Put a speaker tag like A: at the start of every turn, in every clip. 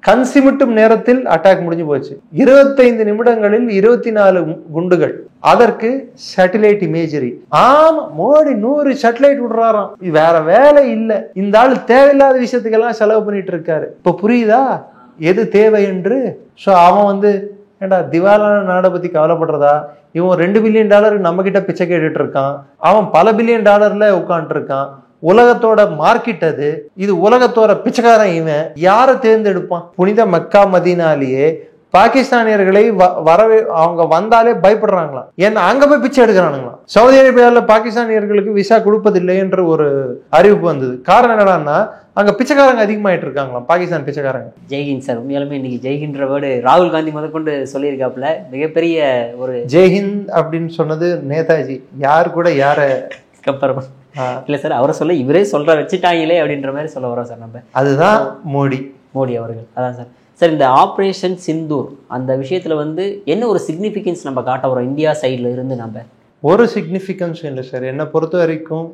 A: கன்சிமிட்டும் நேரத்தில் அட்டாக் முடிஞ்சு போச்சு. 25 நிமிடங்களில் 24 குண்டுகள். அதற்கு சேட்டலைட் இமேஜரி. ஆமா, மோடி 100 சேட்டலைட் விடுறாராம். வேற வேலை இல்ல. இந்த ஆள் தேவையில்லாத விஷயத்துக்கெல்லாம் செலவு பண்ணிட்டு இருக்காரு. இப்ப புரியுதா எது தேவை என்று? சோ அவன் ஏண்டா திவாலான நாடை பத்தி கவலைப்படுறதா? இவன் $2 பில்லியன் நம்ம கிட்ட பிச்சை கேட்டுட்டு இருக்கான். அவன் பல பில்லியன் டாலர்ல உட்காந்துட்டு இருக்கான். உலகத்தோட மார்க்கெட் அது. இது உலகத்தோட பிச்சைக்காரன். இவன் யாரை தேர்ந்தெடுப்பான்? புனித மக்கா மதீனாலேயே பாகிஸ்தானியர்களை அவங்க வந்தாலே பயப்படுறாங்களாம். ஏன்னா அங்க போய் பிச்சை எடுக்கிறானுங்களாம். சவுதி அரேபியாவில் பாகிஸ்தானியர்களுக்கு விசா கொடுப்பதில்லை என்று ஒரு அறிவிப்பு வந்தது. காரணம் என்னடான்னா அங்க பிச்சைக்காரங்க அதிகமாயிட்டு இருக்காங்களாம், பாகிஸ்தான் பிச்சைக்காரங்க.
B: ஜெய்ஹிந்த் சார், உண்மையாலுமே இன்னைக்கு ஜெய்ஹிந்த் வேர்டு ராகுல் காந்தி முதற்கொண்டு சொல்லியிருக்காப்புல. மிகப்பெரிய ஒரு
A: ஜெய்ஹிந்த் அப்படின்னு சொன்னது நேதாஜி. யார் கூட யார
B: கம்பேர் இல்ல சார், அவரை சொல்ல இவரே சொல்ற வச்சுட்டாங்களே அப்படின்ற மாதிரி சொல்ல வரோம் சார் நம்ம.
A: அதுதான் மோடி அவர்கள்.
B: அதான் சார். சார், இந்த ஆப்ரேஷன் சிந்தூர் அந்த விஷயத்துல என்ன ஒரு சிக்னிஃபிகன்ஸ் நம்ம காட்ட வரோம் இந்தியா சைட்ல இருந்து? நம்ம
A: ஒரு சிக்னிஃபிகன்ஸ் இல்லை சார். என்னை பொறுத்த வரைக்கும்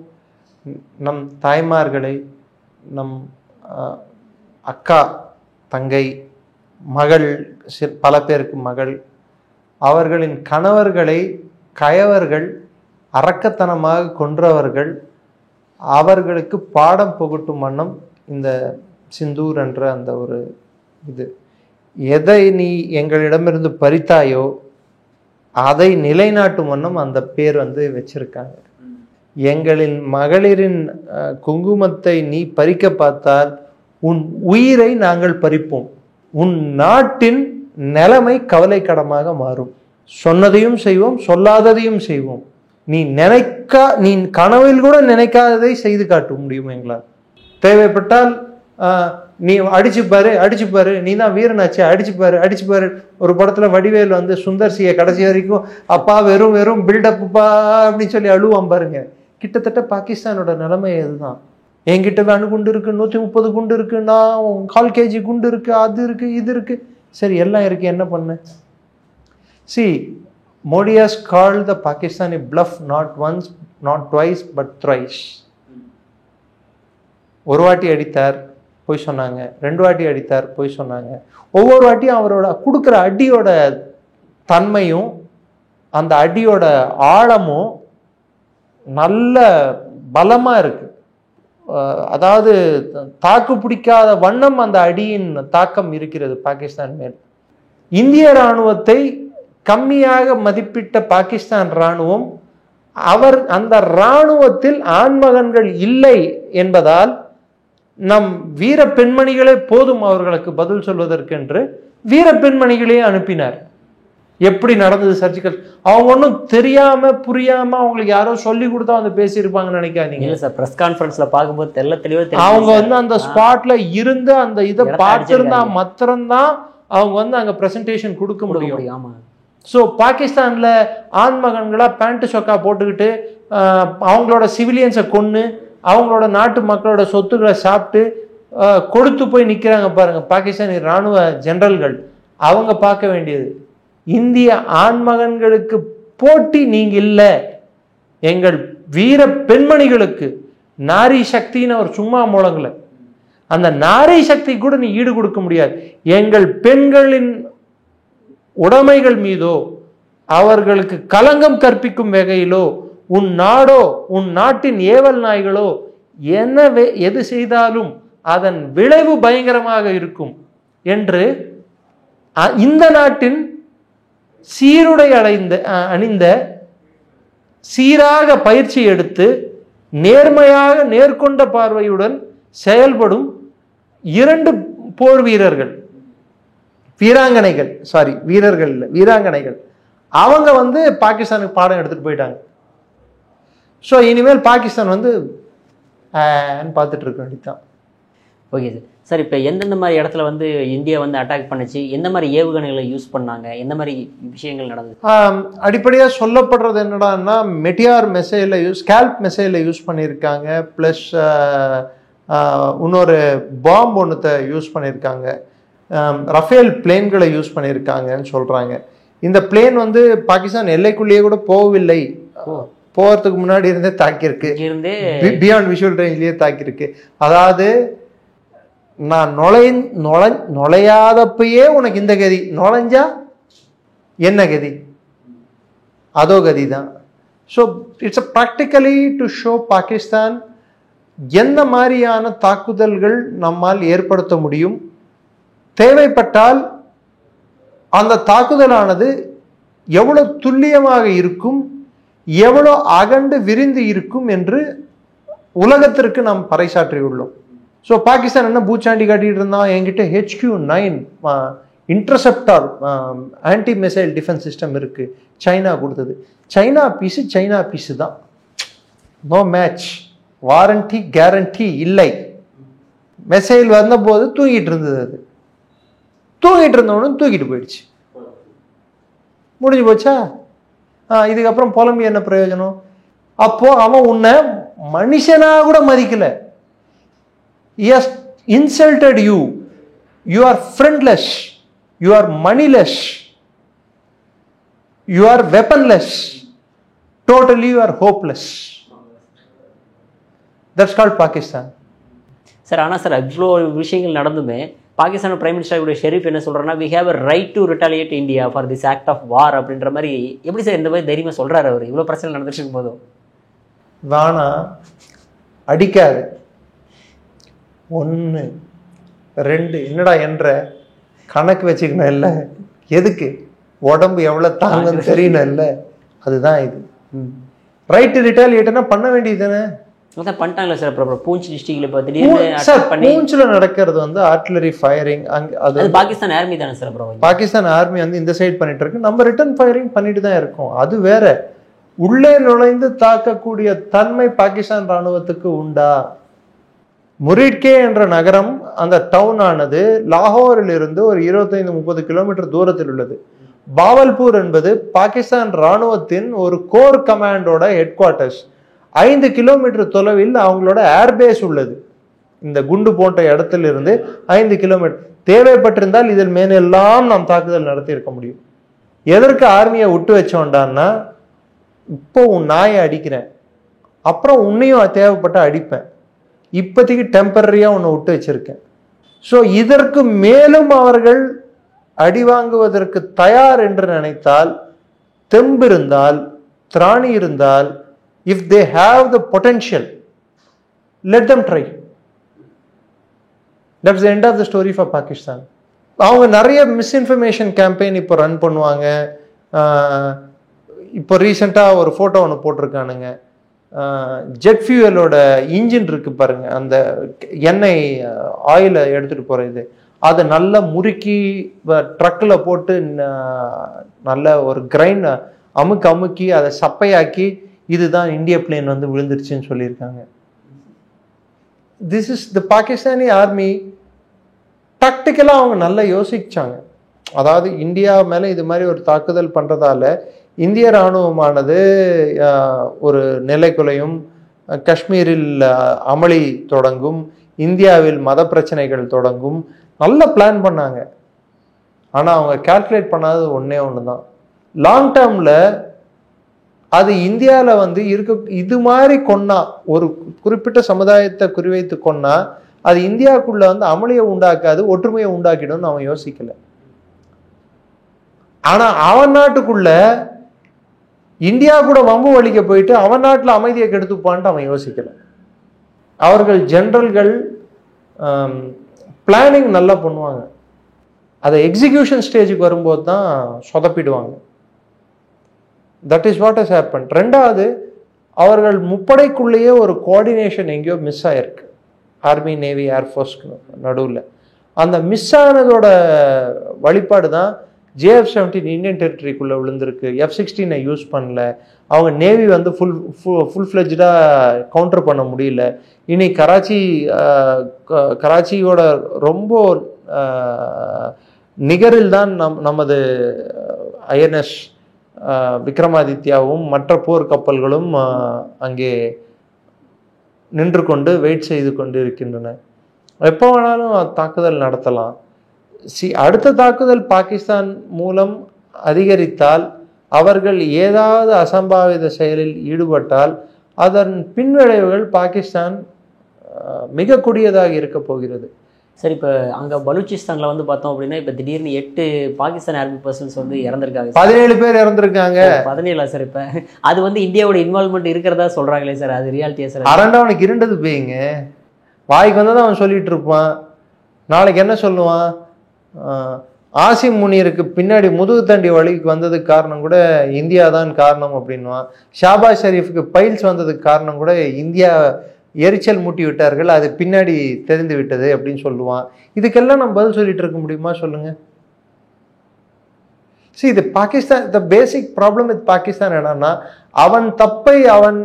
A: நம் தாய்மார்களை, நம் அக்கா தங்கை மகள், பல பேருக்கு மகள், அவர்களின் கணவர்களை கயவர்கள் அரக்கத்தனமாக கொன்றவர்கள், அவர்களுக்கு பாடம் புகட்டும் வண்ணம் இந்த சிந்தூர் என்ற அந்த ஒரு இது. எதை நீ எங்களிடமிருந்து பறித்தாயோ அதை நிலைநாட்டும் வண்ணம் அந்த பேர் வச்சிருக்காங்க. எங்களின் மகளிரின் குங்குமத்தை நீ பறிக்க பார்த்தால் உன் உயிரை நாங்கள் பறிப்போம். உன் நாட்டின் நிலைமை கவலைக்கிடமாக மாறும். சொன்னதையும் செய்வோம், சொல்லாததையும் செய்வோம். நீ கனவில் கூட நினைக்காததை செய்து காட்ட முடியும் எங்களால். தேவைப்பட்டால் நீ அடிச்சு பாரு, நீ தான் வீரனாச்சு, அடிச்சு பாரு. ஒரு படத்துல வடிவேல் சுந்தர்சியை கடைசி வரைக்கும் அப்பா வெறும் பில்டப்பா அப்படின்னு சொல்லி அழுவான் பாருங்க. கிட்டத்தட்ட பாகிஸ்தானோட நிலைமை அதுதான். என்கிட்ட அணுகுண்டு இருக்கு, 130 குண்டு இருக்கு, நான் 1/4 kg குண்டு இருக்கு, அது இருக்கு, இது இருக்கு. சரி, எல்லாம் இருக்கு, என்ன பண்ணு? See, Modi has called the Pakistani bluff not once, not twice, but thrice. ஒரு வாட்டி அடித்தார், போய் சொன்னாங்க. 2 வாட்டி அடித்தார், போய் சொன்னாங்க. ஒவ்வொரு வாட்டியும் அவரோட கொடுக்குற அடியோட தன்மையும் அந்த அடியோட ஆழமும் நல்ல பலமா இருக்கு. அதாவது தாக்கு பிடிக்காத வண்ணம் அந்த அடியின் தாக்கம் இருக்கிறது பாகிஸ்தான் மேல். இந்திய இராணுவத்தை கம்மியாக மதிப்பிட்ட பாகிஸ்தான் இராணுவம், அந்த இராணுவத்தில் ஆண்மகன்கள் இல்லை என்பதால் நம் வீர பெண்மணிகளே போதும் அவர்களுக்கு பதில் சொல்வதற்கென்று வீர பெண்மணிகளே அனுப்பினார். எப்படி நடந்தது சர்ஜிக்கல்? அவங்க ஒன்றும் தெரியாம புரியாம அவங்களுக்கு யாரோ சொல்லி கொடுத்தா பேசியிருப்பாங்கன்னு நினைக்காதீங்க.
B: இல்ல சார், பிரஸ் கான்ஃபரன்ஸ்ல பார்க்கும்போது தெளிவா
A: அவங்க அந்த ஸ்பாட்ல இருந்து அந்த இதை பார்த்திருந்தா மாத்திரம்தான் அவங்க அங்க பிரசன்டேஷன் கொடுக்க முடியும். ஸோ பாகிஸ்தான்ல ஆண்மகன்களா பேண்ட் சொக்கா போட்டுக்கிட்டு அவங்களோட சிவிலியன்ஸை கொன்று அவங்களோட நாட்டு மக்களோட சொத்துக்களை சாப்பிட்டு கொடுத்து போய் நிற்கிறாங்க பாருங்க பாகிஸ்தானி இராணுவ ஜெனரல்கள். அவங்க பார்க்க வேண்டியது, இந்திய ஆண்மகன்களுக்கு போட்டி நீங்க இல்லை, எங்கள் வீர பெண்மணிகளுக்கு நாரி சக்தின்னு அவர் சும்மா மூலங்கள, அந்த நாரி சக்தி கூட நீ ஈடு கொடுக்க முடியாது. எங்கள் பெண்களின் உடைமைகள் மீதோ அவர்களுக்கு களங்கம் கற்பிக்கும் வகையிலோ உன் நாடோ உன் நாட்டின் ஏவல் நாய்களோ எது செய்தாலும் அதன் விளைவு பயங்கரமாக இருக்கும் என்று இந்த நாட்டின் சீருடை அணிந்த சீராக பயிற்சி எடுத்து நேர்மையாக நேர்கொண்ட பார்வையுடன் செயல்படும் 2 போர் வீரர்கள், வீரர்கள் இல்லை, வீராங்கனைகள், அவங்க பாகிஸ்தானுக்கு பாடம் எடுத்துட்டு போயிட்டாங்க. ஸோ இனிமேல் பாகிஸ்தான் பார்த்துட்டு இருக்க வேண்டியதுதான்.
B: Okay sir. சார், இப்போ எந்தெந்த மாதிரி இடத்துல இந்தியா அட்டாக் பண்ணுச்சு, எந்த மாதிரி ஏவுகணைகளை யூஸ் பண்ணாங்க, எந்த மாதிரி விஷயங்கள் நடந்தது?
A: அடிப்படையாக சொல்லப்படுறது என்னடான்னா, மெட்டியார் மெசைலை ஸ்கேல்ப் மெசைலை யூஸ் பண்ணியிருக்காங்க. ப்ளஸ் இன்னொரு பாம்பு ஒன்றத்தை யூஸ் பண்ணியிருக்காங்க. ரஃபேல் பிளேன்களை யூஸ் பண்ணியிருக்காங்கன்னு சொல்கிறாங்க. இந்த பிளேன் பாகிஸ்தான் எல்லைக்குள்ளேயே கூட போகவில்லை, போகிறதுக்கு முன்னாடி இருந்தே தாக்கியிருக்கு, பியாண்ட் விஷுவல் ரேஞ்ச்லேயே தாக்கியிருக்கு. அதாவது நான் நுழையாதப்பயே உனக்கு இந்த கதி, நுழைஞ்சா என்ன கதி? அதோ கதி தான். So it's practically to show Pakistan எந்த மாதிரியான தாக்குதல்கள் நம்மால் ஏற்படுத்த முடியும், தேவைப்பட்டால் அந்த தாக்குதலானது எவ்வளவு துல்லியமாக இருக்கும், எவ்வளோ அகண்டு விரிந்து இருக்கும் என்று உலகத்திற்கு நாம் பறைசாற்றியுள்ளோம். ஸோ பாகிஸ்தான் என்ன பூச்சாண்டி காட்டிட்டு இருந்தான், என்கிட்ட HQ-9 interceptor anti missile defence system இருக்கு, சைனா கொடுத்தது. சைனா பீஸு தான், நோ மேட்ச், வாரண்டி கேரண்டி இல்லை. மிசைல் வந்தபோது தூங்கிட்டு இருந்தது, அது தூங்கிட்டு இருந்தவனும் தூக்கிட்டு போயிடுச்சு, முடிஞ்சு போச்சா? இதுக்கப்புறம் புலம்பி என்ன பிரயோஜனம்? அப்போ அவன் உன்னை மனுஷனா கூட மதிக்கல. He has insulted you. You are friendless. You are moneyless. You are weaponless. Totally you are hopeless. That's called Pakistan.
B: Sir, ஆனால் சார் இவ்வளோ விஷயங்கள் நடந்துமே பாகிஸ்தான் பிரைம் மினிஸ்டர் ஷெரீஃப் என்ன சொல்கிறாருன்னா, we have a right to retaliate India for this act of war அப்படின்ற மாதிரி. எப்படி sir இந்த மாதிரி தைரியமாக சொல்கிறாரு அவர்? இவ்வளோ பிரச்சனை நடந்துட்டு இருக்கும் போதும்.
A: வானா அடிக்காது, 1 2 என்னடா என்ற கணக்கு வச்சுக்கணும் இல்லை, எதுக்கு உடம்பு எவ்வளோ தாங்கன்னு தெரியணும் இல்லை, அதுதான் இது. ரைட் ரிட்டாலியேட்னா பண்ண வேண்டியது தானே,
B: அதான் பண்ணிட்டாங்களா சார்? அப்புறம் பூஞ்ச் டிஸ்ட்ரிக்ட்ல இப்போ திடீர்னு
A: பூஞ்சில் நடக்கிறது வந்து ஆர்ட்டிலரி ஃபயரிங், அது
B: பாகிஸ்தான் ஆர்மி தானே சார்? அப்புறம்
A: பாகிஸ்தான் ஆர்மி வந்து இந்த சைட் பண்ணிட்டு இருக்கு, நம்ம ரிட்டர்ன் ஃபயரிங் பண்ணிட்டு தான் இருக்கோம். அது வேற. உள்ளே நுழைந்து தாக்கக்கூடிய தன்மை பாகிஸ்தான் ராணுவத்துக்கு உண்டா? முரிட்கே என்ற நகரம், அந்த டவுன் ஆனது லாகோரில் இருந்து ஒரு 25-30 கிலோமீட்டர் தூரத்தில் உள்ளது. பாவல்பூர் என்பது பாகிஸ்தான் ராணுவத்தின் ஒரு கோர் கமாண்டோட ஹெட் குவார்ட்டர்ஸ். 5 கிலோமீட்டர் தொலைவில் அவங்களோட ஏர்பேஸ் உள்ளது. இந்த குண்டு போன்ற இடத்துல இருந்து 5 கிலோமீட்டர். தேவைப்பட்டிருந்தால் இதில் மேலெல்லாம் நாம் தாக்குதல் நடத்தி இருக்க முடியும். எதற்கு ஆர்மியை விட்டு வச்சோண்டான்னா, இப்போ உன் நாயை அடிக்கிறேன், அப்புறம் உன்னையும் தேவைப்பட்ட அடிப்பேன், இப்போதைக்கு டெம்பரரியா உன்னை விட்டு வச்சிருக்கேன். ஸோ இதற்கு மேலும் அவர்கள் அடி வாங்குவதற்கு தயார் என்று நினைத்தால், தெம்பு இருந்தால், திராணி இருந்தால், if they have the potential, let them try. That's the end of the story for Pakistan. அவங்க நிறைய மிஸ்இன்ஃபர்மேஷன் கேம்பெயின் இப்போ ரன் பண்ணுவாங்க. இப்போ ரீசெண்டாக ஒரு ஃபோட்டோ ஒன்று போட்டிருக்கானுங்க, ஜெட் ஃபியூவலோட இன்ஜின் இருக்கு பாருங்க, அந்த எண்ணெய் ஆயிலை எடுத்துகிட்டு போகிற இது, அதை நல்லா முறுக்கி ட்ரக்கில் போட்டு நல்ல ஒரு கிரைண்ட் அமுக்கி அதை சப்பையாக்கி, இதுதான் இந்திய பிளேன் வந்து விழுந்துருச்சுன்னு சொல்லியிருக்காங்க. This is the Pakistani army. டாக்டிக்கலாக அவங்க நல்லா யோசிச்சாங்க. அதாவது இந்தியா மேலே இது மாதிரி ஒரு தாக்குதல் பண்ணுறதால இந்திய இராணுவமானது ஒரு நிலைக்குலையும், காஷ்மீரில் அமளி தொடங்கும், இந்தியாவில் மத பிரச்சனைகள் தொடங்கும், நல்ல பிளான் பண்ணாங்க. ஆனால் அவங்க கால்குலேட் பண்ணாதது ஒன்றே ஒன்று தான், லாங் டேர்மில் அது இந்தியாவில் வந்து இது மாதிரி கொன்னா, ஒரு குறிப்பிட்ட சமுதாயத்தை குறிவைத்து கொன்னா, அது இந்தியாவுக்குள்ள வந்து அமளியை உண்டாக்காது, ஒற்றுமையை உண்டாக்கிடும்னு அவன் யோசிக்கல. ஆனா அவன் நாட்டுக்குள்ள இந்தியா கூட வம்பு வலிக்க போயிட்டு அவன் நாட்டில் அமைதியை கெடுத்துப்பான்ட்டு அவன் யோசிக்கல. அவர்கள் ஜெனரல்கள் பிளானிங் நல்லா பண்ணுவாங்க, அதை எக்ஸிகியூஷன் ஸ்டேஜுக்கு வரும்போது தான் சொதப்பிடுவாங்க. That is what has happen. ரெண்டாவது, அவர்கள் முப்படைக்குள்ளேயே ஒரு கோஆர்டினேஷன் எங்கேயோ மிஸ் ஆயிருக்கு, ஆர்மி நேவி ஏர்ஃபோர்ஸ்க்கு நடுவில். அந்த மிஸ் ஆனதோட வழிபாடு தான் JF-17 இந்தியன் டெரிட்டரிக்குள்ளே விழுந்திருக்கு. F-16 யூஸ் பண்ணல, அவங்க நேவி வந்து ஃபுல் ஃப்ளெஜ்டாக கவுண்டர் பண்ண முடியல. இனி கராச்சியோட ரொம்ப நிகரில் தான் நமது INS விக்ரமாதித்யாவும் மற்ற போர் கப்பல்களும் அங்கே நின்று கொண்டு வெயிட் செய்து கொண்டு இருக்கின்றன. எப்போ வேணாலும் தாக்குதல் நடத்தலாம். அடுத்த தாக்குதல் பாகிஸ்தான் மூலம் அதிகரித்தால், அவர்கள் ஏதாவது அசம்பாவித செயலில் ஈடுபட்டால், அதன் பின்விளைவுகள் பாகிஸ்தான் மிக கொடியதாக இருக்க போகிறது.
B: சார் இப்போ அங்கே பலூச்சிஸ்தானில் வந்து பார்த்தோம் அப்படின்னா இப்போ திடீர்னு 8 பாகிஸ்தான் ஆர்மி பர்சன்ஸ் வந்து இறந்துருக்காங்க.
A: 17 பேர் இறந்துருக்காங்க.
B: 17 சார். இப்போ அது வந்து இந்தியாவோட இன்வால்மெண்ட் இருக்கிறதா சொல்கிறாங்களே சார், அது ரியாலிட்டியா சார்?
A: அரண்டவனுக்கு இருண்டது போய்ங்க, வாய்க்கு வந்ததான் அவன் சொல்லிட்டு இருப்பான். நாளைக்கு என்ன சொல்லுவான், ஆசிம் முனீருக்கு பின்னாடி முதுகு தண்டி வழிக்கு வந்ததுக்கு காரணம் கூட இந்தியா தான் காரணம் அப்படின்வான். ஷாபாஸ் ஷெரீஃபுக்கு பைல்ஸ் வந்ததுக்கு காரணம் கூட இந்தியா எரிச்சல் மூட்டி விட்டார்கள், அது பின்னாடி தெரிந்து விட்டது அப்படின்னு சொல்லுவான். இதுக்கெல்லாம் நம்ம பதில் சொல்லிட்டு இருக்க முடியுமா சொல்லுங்க? இது பாகிஸ்தான். த பேசிக் ப்ராப்ளம் வித் பாகிஸ்தான் என்னன்னா, அவன் தப்பை அவன்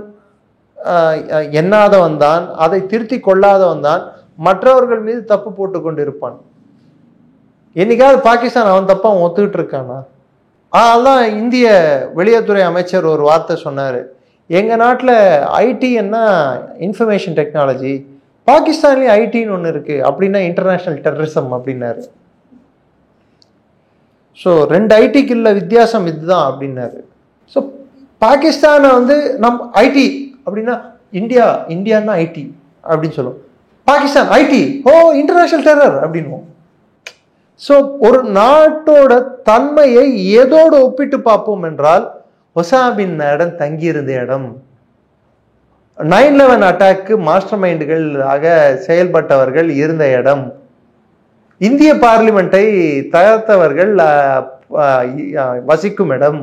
A: எண்ணாதவன் தான், அதை திருத்தி கொள்ளாதவன் தான் மற்றவர்கள் மீது தப்பு போட்டு கொண்டு இருப்பான். என்னைக்காவது பாகிஸ்தான் அவன் தப்பா அவன் ஒத்துக்கிட்டு இருக்கானா? அதெல்லாம் இந்திய வெளியுறவுத்துறை அமைச்சர் ஒரு வார்த்தை சொன்னாரு, எங்க நாட்டில் ஐடின்னா இன்ஃபர்மேஷன் டெக்னாலஜி, பாகிஸ்தான்லயும் ஐடின்னு ஒன்று இருக்கு, அப்படின்னா இன்டர்நேஷனல் டெரரிசம் அப்படின்னாரு. ஸோ 2 ஐடிக்கு உள்ள வித்தியாசம் இதுதான் அப்படின்னாரு. ஸோ பாகிஸ்தானை வந்து நம் ஐடி அப்படின்னா இந்தியான்னா ஐடி அப்படின்னு சொல்லுவோம், பாகிஸ்தான் ஐடி ஓ இன்டர்நேஷனல் டெரர் அப்படின்வோம். ஸோ ஒரு நாட்டோட தன்மையை ஏதோடு ஒப்பிட்டு பார்ப்போம் என்றால், ஒசாமா பின் லேடன் தங்கியிருந்த இடம், 9/11 அட்டாக்கு மாஸ்டர் மைண்டுகள் ஆக செயல்பட்டவர்கள் இருந்த இடம், இந்திய பார்லிமெண்டை தகர்த்தவர்கள் வசிக்கும் இடம்,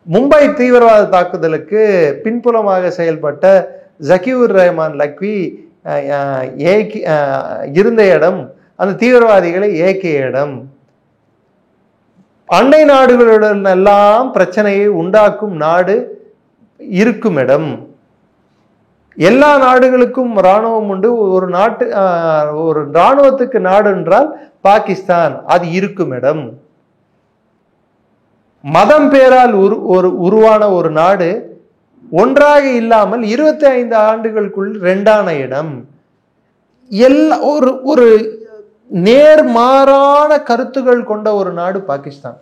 A: மும்பை தீவிரவாத தாக்குதலுக்கு பின்புலமாக செயல்பட்ட ஜக்கீர் ரஹ்மான் லக்வி இருந்த இடம், அந்த தீவிரவாதிகளை ஏக்கிய இடம், அண்டை நாடுகளுடன் எல்லாம் பிரச்சனையை உண்டாக்கும் நாடு இருக்கும் இடம், எல்லா நாடுகளுக்கும் இராணுவம் உண்டு, ஒரு இராணுவத்துக்கு நாடு என்றால் பாகிஸ்தான், அது இருக்கும் இடம், மதம் பேரால் உருவான ஒரு நாடு ஒன்றாக இல்லாமல் 25 ஆண்டுகளுக்குள் 2ஆன இடம், ஒரு நேர்மாறான கருத்துகள் கொண்ட ஒரு நாடு பாகிஸ்தான்.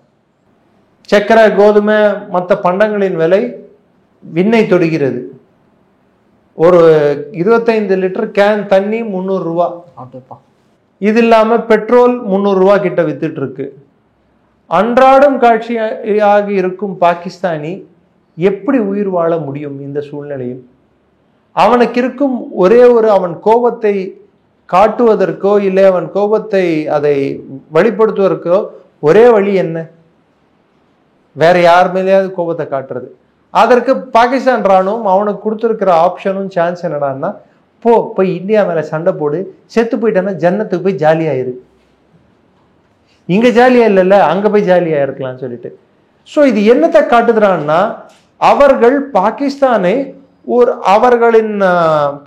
A: சக்கரை கோதுமை மற்ற பண்டங்களின் விலை விண்ணை தொடுகிறது. ஒரு 25 லிட்டர் கேன் தண்ணி 300 ரூபா, இது இல்லாம பெட்ரோல் 300 ரூபா கிட்ட வித்துட்டு இருக்கு. அன்றாடம் காட்சியாக இருக்கும் பாகிஸ்தானி எப்படி உயிர் வாழ முடியும் இந்த சூழ்நிலையில்? அவனுக்கு இருக்கும் அவன் கோபத்தை காட்டுவதற்கோ இல்லை அவன் கோபத்தை அதை வெளிப்படுத்துவதற்கோ ஒரே வழி என்ன? வேற யார் மேலேயாவது கோபத்தை காட்டுறது. அதற்கு பாகிஸ்தான் ராணுவம் அவனுக்கு கொடுத்துருக்கிற ஆப்ஷனும் சான்ஸ் என்னடான்னா, போய் இந்தியா மேல சண்டை போடு, செத்து போயிட்டான்னா ஜன்னத்துக்கு போய் ஜாலியாயிரு, இங்க ஜாலியா இல்லைல்ல அங்க போய் ஜாலியா இருக்கலாம்னு சொல்லிட்டு. ஸோ இது என்னத்தை காட்டுதுறான்னா, அவர்கள் பாகிஸ்தானை அவர்களின்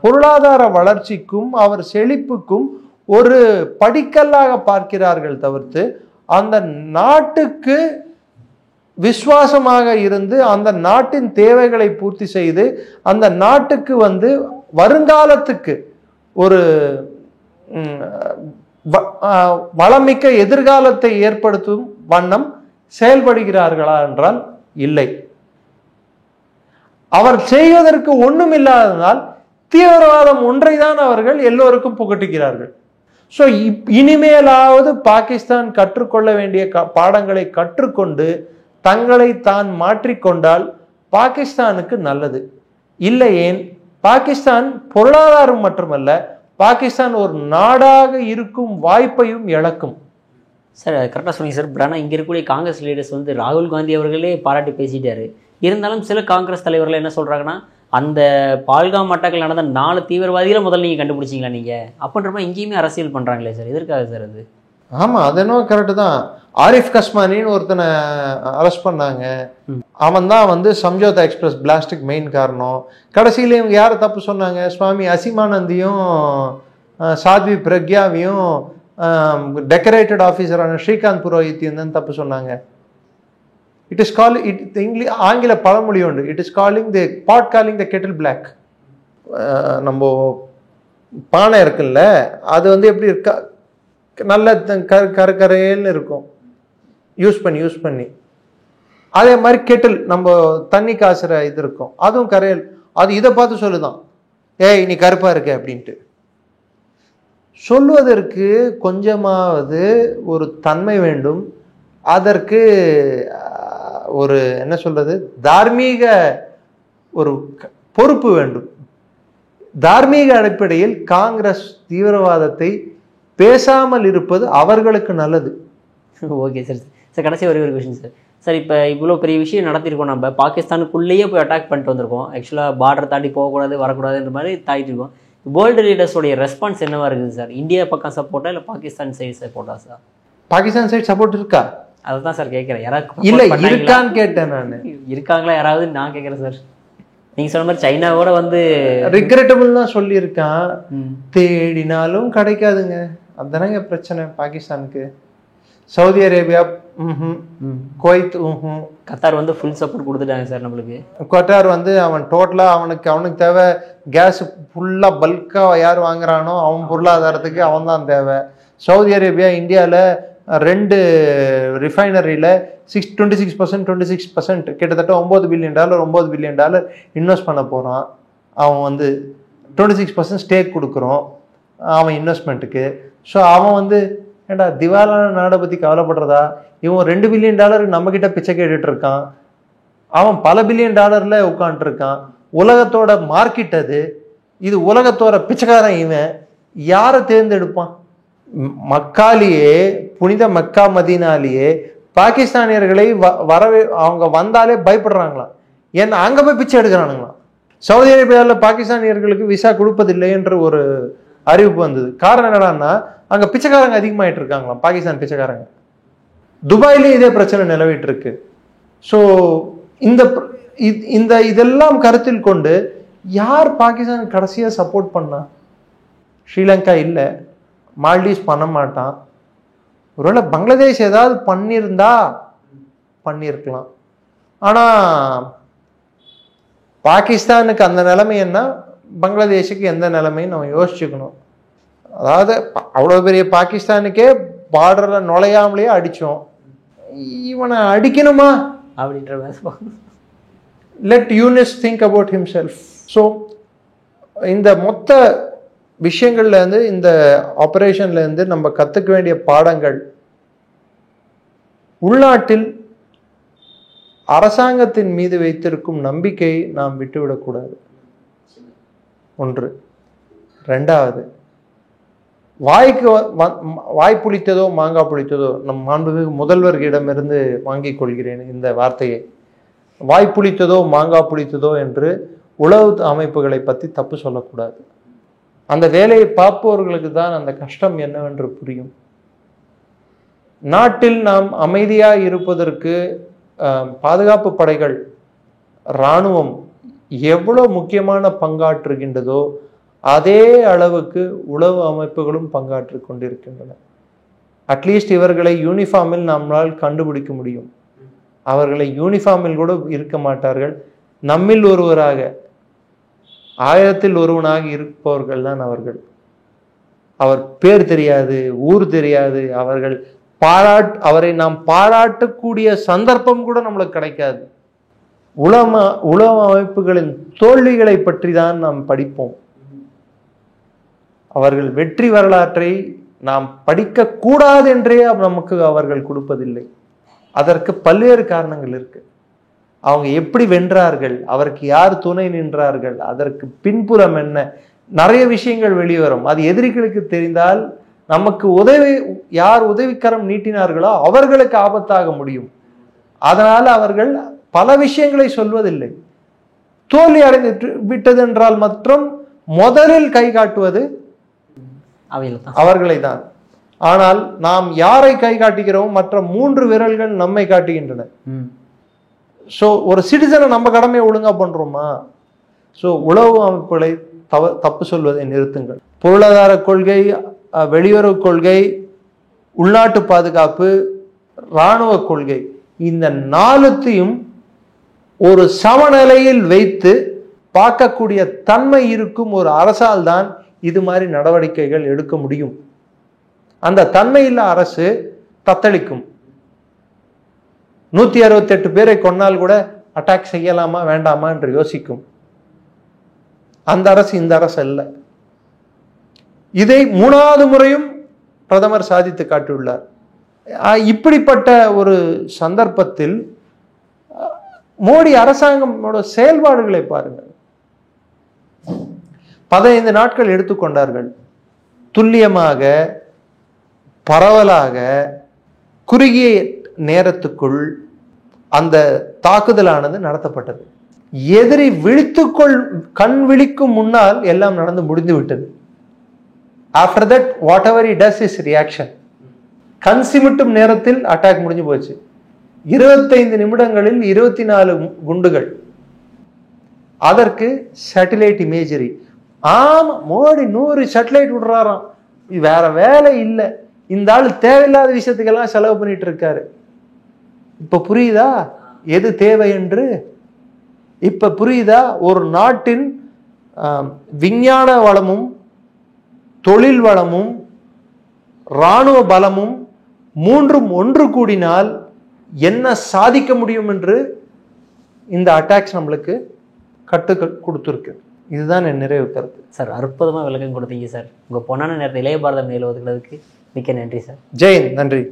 A: பொருளாதார வளர்ச்சிக்கும் அவர் செழிப்புக்கும் ஒரு படிக்கல்லாக பார்க்கிறார்கள் தவிர்த்து, அந்த நாட்டுக்கு விசுவாசமாக இருந்து அந்த நாட்டின் தேவைகளை பூர்த்தி செய்து அந்த நாட்டுக்கு வருங்காலத்துக்கு ஒரு வளமிக்க எதிர்காலத்தை ஏற்படுத்தும் வண்ணம் செயல்படுகிறார்களா என்றால் இல்லை. அவர் செய்வதற்கு ஒன்றும் இல்லாததால் தீவிரவாதம் ஒன்றைதான் அவர்கள் எல்லோருக்கும் புகட்டுகிறார்கள். ஸோ இனிமேலாவது பாகிஸ்தான் கற்றுக்கொள்ள வேண்டிய பாடங்களை கற்றுக்கொண்டு தங்களை தான் மாற்றிக்கொண்டால் பாகிஸ்தானுக்கு நல்லது. இல்லையேன் பாகிஸ்தான் பொருளாதாரம் மட்டுமல்ல, பாகிஸ்தான் ஒரு நாடாக இருக்கும் வாய்ப்பையும் இழக்கும்.
B: சார் கரெக்டாக சொன்னீங்க சார். பட் ஆனால் இங்கே இருக்கக்கூடிய காங்கிரஸ் லீடர்ஸ் ராகுல் காந்தி அவர்களே பாராட்டி பேசிட்டாரு. இருந்தாலும் சில காங்கிரஸ் தலைவர்கள் என்ன சொல்கிறாங்கன்னா, அந்த பால்காம் அட்டாக்கில் நடந்த 4 தீவிரவாதிகளை முதல்ல நீங்கள் கண்டுபிடிச்சிங்களா நீங்கள் அப்படின்ற மாதிரி இங்கேயுமே அரசியல் பண்ணுறாங்களே சார், எதற்காக சார் அது?
A: ஆமாம், அது என்ன கரெக்டு தான். ஆரிஃப் கஸ்மானின்னு ஒருத்தனை அரெஸ்ட் பண்ணாங்க. அவன் தான் சம்ஜோதா எக்ஸ்பிரஸ் பிளாஸ்டுக்கு மெயின் காரணம். கடைசியில் இவங்க யாரை தப்பு சொன்னாங்க? சுவாமி அசிமானந்தையும் சாத்வி பிரக்யாவையும் டெக்கரேட்டட் ஆஃபீஸரான ஸ்ரீகாந்த் புரோஹித்தையும் தான் தப்பு சொன்னாங்க. இட் இஸ் கால் இட் ஆங்கில பழமொழி உண்டு, it is calling the pot calling the kettle black. நம்ம பானை இருக்குல்ல, அது எப்படி இருக்கா, நல்ல கரையல்னு இருக்கும் யூஸ் பண்ணி. அதே மாதிரி கெட்டில் நம்ம தண்ணி காசுற இது இருக்கும், அதுவும் கரையல். அது இதை பார்த்து சொல்லுதான், ஏய் நீ கருப்பா இருக்க அப்படின்ட்டு. சொல்வதற்கு கொஞ்சமாவது ஒரு தன்மை வேண்டும். அதற்கு ஒரு என்ன சொல்றது, தார்மீக ஒரு பொறுப்பு வேண்டும். தார்மீக அடிப்படையில் காங்கிரஸ் தீவிரவாதத்தை பேசாமல் இருப்பது அவர்களுக்கு நல்லது.
B: Okay sir. சார் கடைசி ஒரே ஒரு விஷயம் சார். சார் இப்போ இவ்வளோ பெரிய விஷயம் நடத்திருக்கோம், நம்ம பாகிஸ்தானுக்குள்ளேயே போய் அட்டாக் பண்ணிட்டு வந்திருக்கோம். ஆக்சுவலாக பார்டர் தாண்டி போகக்கூடாது வரக்கூடாதுன்ற மாதிரி தாயிட்டு இருக்கோம். வேர்ல்டு லீடர்ஸோடைய ரெஸ்பான்ஸ் என்னவா இருக்குது சார்? இந்தியா பக்கம் சப்போர்ட்டா இல்லை பாகிஸ்தான் சைடு சப்போர்ட்டா சார்?
A: பாகிஸ்தான் சைடு சப்போர்ட் இருக்கா?
B: அதை தான் சார் கேட்குறேன். யாராவது
A: இல்ல இருக்கான்னு கேட்டேன் நான்.
B: இருக்காங்களா யாராவது? நான் கேட்குறேன் சார். நீங்க சொன்ன மாதிரி சைனாவோட வந்து
A: ரிக்ரெட்டபிள் தான் சொல்லியிருக்கான். தேடினாலும் கிடைக்காதுங்க, அதுதானங்க பிரச்சனை பாகிஸ்தானுக்கு. சவுதி அரேபியா, குவைத்,
B: கத்தார் வந்து ஃபுல் சப்போர்ட் கொடுத்துட்டாங்க சார் நம்மளுக்கு.
A: கத்தார் வந்து அவன் டோட்டலா அவனுக்கு தேவை கேஸ் ஃபுல்லா பல்கா யார் வாங்குறானோ அவன் பொருளாதாரத்துக்கு அவன் தான் தேவை. சவுதி அரேபியா இந்தியாவில் 2 ரிஃபைனரியில் 26% கிட்டத்தட்ட $9 பில்லியன் இன்வெஸ்ட் பண்ண போகிறான். அவன் வந்து 26% ஸ்டேக் கொடுக்குறோம் அவன் இன்வெஸ்ட்மெண்ட்டுக்கு. ஸோ அவன் வந்து ஏண்டா திவாலான நாடை பற்றி கவலைப்படுறதா? இவன் $2 பில்லியன் நம்மக்கிட்ட பிச்சை கேட்டுட்டு இருக்கான். அவன் பல $1 பில்லியன் உட்காந்துருக்கான். உலகத்தோட மார்க்கெட் அது. இது உலகத்தோட பிச்சைக்காரன். இவன் யாரை தேர்ந்தெடுப்பான்? மக்காலேயே, புனித மக்கா மதீனாலேயே பாகிஸ்தானியர்களை அவங்க வந்தாலே பயப்படுறாங்களாம். ஏன்னா அங்கே போய் பிச்சை எடுக்கிறானுங்களாம். சவுதி அரேபியாவில் பாகிஸ்தானியர்களுக்கு விசா கொடுப்பதில்லை என்ற ஒரு அறிவிப்பு வந்தது. காரணம் என்னடான்னா அங்கே பிச்சைக்காரங்க அதிகமாயிட்டு இருக்காங்களாம், பாகிஸ்தான் பிச்சைக்காரங்க. துபாயிலேயே இதே பிரச்சனை நிலவிட்டு இருக்கு. ஸோ இதெல்லாம் கருத்தில் கொண்டு யார் பாகிஸ்தான் கடைசியாக சப்போர்ட் பண்ணா? ஸ்ரீலங்கா இல்லை, மால்டீவ்ஸ் பண்ண மாட்டான். ஒருவேளை பங்களாதேஷ் ஏதாவது பண்ணியிருக்கலாம். ஆனால் பாகிஸ்தானுக்கு அந்த நிலைமை என்ன, பங்களாதேஷுக்கு எந்த நிலைமைன்னு நம்ம யோசிச்சுக்கணும். அதாவது அவ்வளோ பெரிய பாகிஸ்தானுக்கே பார்டரில் நுழையாமலேயே அடித்தோம், இவனை அடிக்கணுமா
B: அப்படின்ற
A: லெட் யூனிஸ் திங்க் அபவுட் ஹிம்செல்ஃப். ஸோ இந்த மொத்த விஷயங்கள்லேருந்து, இந்த ஆப்ரேஷன்லேருந்து நம்ம கற்றுக்க வேண்டிய பாடங்கள், உள்நாட்டில் அரசாங்கத்தின் மீது வைத்திருக்கும் நம்பிக்கையை நாம் விட்டுவிடக்கூடாது. ஒன்று. ரெண்டாவது, வாய் புளித்ததோ மாங்காய் புளித்ததோ, நம் மாண்புமிகு முதல்வர்களிடமிருந்து வாங்கிக் கொள்கிறேன் இந்த வார்த்தையை. வாய் புளித்ததோ மாங்காய் புளித்ததோ என்று உளவு அமைப்புகளை பற்றி தப்பு சொல்லக்கூடாது. அந்த வேலையை பார்ப்பவர்களுக்கு தான் அந்த கஷ்டம் என்னவென்று புரியும். நாட்டில் நாம் அமைதியாக இருப்பதற்கு பாதுகாப்பு படைகள், இராணுவம் எவ்வளோ முக்கியமான பங்காற்றுகின்றதோ அதே அளவுக்கு உளவு அமைப்புகளும் பங்காற்றி கொண்டிருக்கின்றன. அட்லீஸ்ட் இவர்களை யூனிஃபார்மில் நம்மளால் கண்டுபிடிக்க முடியும். அவர்களை யூனிஃபார்மில் கூட இருக்க மாட்டார்கள். நம்மில் ஒருவராக, 1000-ல் ஒருவனாக இருப்பவர்கள் தான் அவர்கள். அவர் பேர் தெரியாது, ஊர் தெரியாது, அவரை நாம் பாராட்டக்கூடிய சந்தர்ப்பம் கூட நம்மளுக்கு கிடைக்காது. உளவு அமைப்புகளின் தோல்விகளை பற்றி தான் நாம் படிப்போம். அவர்கள் வெற்றி வரலாற்றை நாம் படிக்க கூடாது என்றே நமக்கு அவர்கள் கொடுப்பதில்லை. அதற்கு பல்வேறு காரணங்கள் இருக்கு. அவங்க எப்படி வென்றார்கள், அவருக்கு யார் துணை நின்றார்கள், அதற்கு பின்புறம் என்ன, நிறைய விஷயங்கள் வெளிவரும். அது எதிரிகளுக்கு தெரிந்தால் நமக்கு யார் உதவிக்கரம் நீட்டினார்களோ அவர்களுக்கு ஆபத்தாக முடியும். அதனால அவர்கள் பல விஷயங்களை சொல்வதில்லை. தோல்வி அடைந்து விட்டது என்றால் மற்றும் முதலில் கை காட்டுவது அவர்களை தான். ஆனால் நாம் யாரை கை காட்டுகிறோம், மற்ற 3 விரல்கள் நம்மை காட்டுகின்றன. ஸோ ஒரு சிட்டிசனை நம்ம கடமையை ஒழுங்கா பண்றோமா? ஸோ உளவு அமைப்புகளை தப்பு சொல்வதை நிறுத்துங்கள். பொருளாதார கொள்கை, வெளியுறவு கொள்கை, உள்நாட்டு பாதுகாப்பு, இராணுவ கொள்கை, இந்த 4த்தையும் ஒரு சமநிலையில் வைத்து பார்க்கக்கூடிய தன்மை இருக்கும் ஒரு அரசால் தான் இது மாதிரி நடவடிக்கைகள் எடுக்க முடியும். அந்த தன்மையில்லா அரசு தத்தளிக்கும். 168 பேரை கொன்னால் கூட அட்டாக் செய்யலாமா வேண்டாமா என்று யோசிக்கும். அந்த அரசு இந்த அரசு அல்ல. இதை 3வது முறையும் பிரதமர் சாதித்து காட்டியுள்ளார். இப்படிப்பட்ட ஒரு சந்தர்ப்பத்தில் மோடி அரசாங்கமோட செயல்பாடுகளை பாருங்கள். 15 நாட்கள் எடுத்துக்கொண்டார்கள். துல்லியமாக, பரவலாக, குறுகிய நேரத்துக்குள் அந்த தாக்குதலானது நடத்தப்பட்டது. எதிரி கண் விழிக்கும் முன்னால் எல்லாம் நடந்து முடிந்து விட்டது. After that what ever he does is reaction. கண் சிமிட்டும் நேரத்தில் அட்டாக் முடிஞ்சு போச்சு. 25 நிமிடங்களில் 24 குண்டுகள். அதற்கு சேட்டலைட் இமேஜரி. ஆமா, மோடி 100 சேட்டலைட் விடுறாராம். வேற வேலை இல்லை. இந்த ஆள் தேவையில்லாத விஷயத்துக்கெல்லாம் செலவு பண்ணிட்டு இருக்காரு. இப்ப புரியுதா எது தேவை என்று? இப்ப புரியுதா ஒரு நாட்டின் விஞ்ஞான வளமும், தொழில் வளமும், இராணுவ பலமும் மூன்றும் ஒன்று கூடினால் என்ன சாதிக்க முடியும் என்று இந்த அட்டாக்ஸ் நம்மளுக்கு கட்டு கொடுத்துருக்கு. இதுதான் என் நிறைவு கருத்து.
B: சார், அற்புதமாக விளக்கம் கொடுத்தீங்க சார். உங்கள் பொன்னான நேரத்தை இளைய பாரதம் மேல் ஒதுக்குறதுக்கு மிக்க நன்றி சார்.
A: ஜெயின், நன்றி.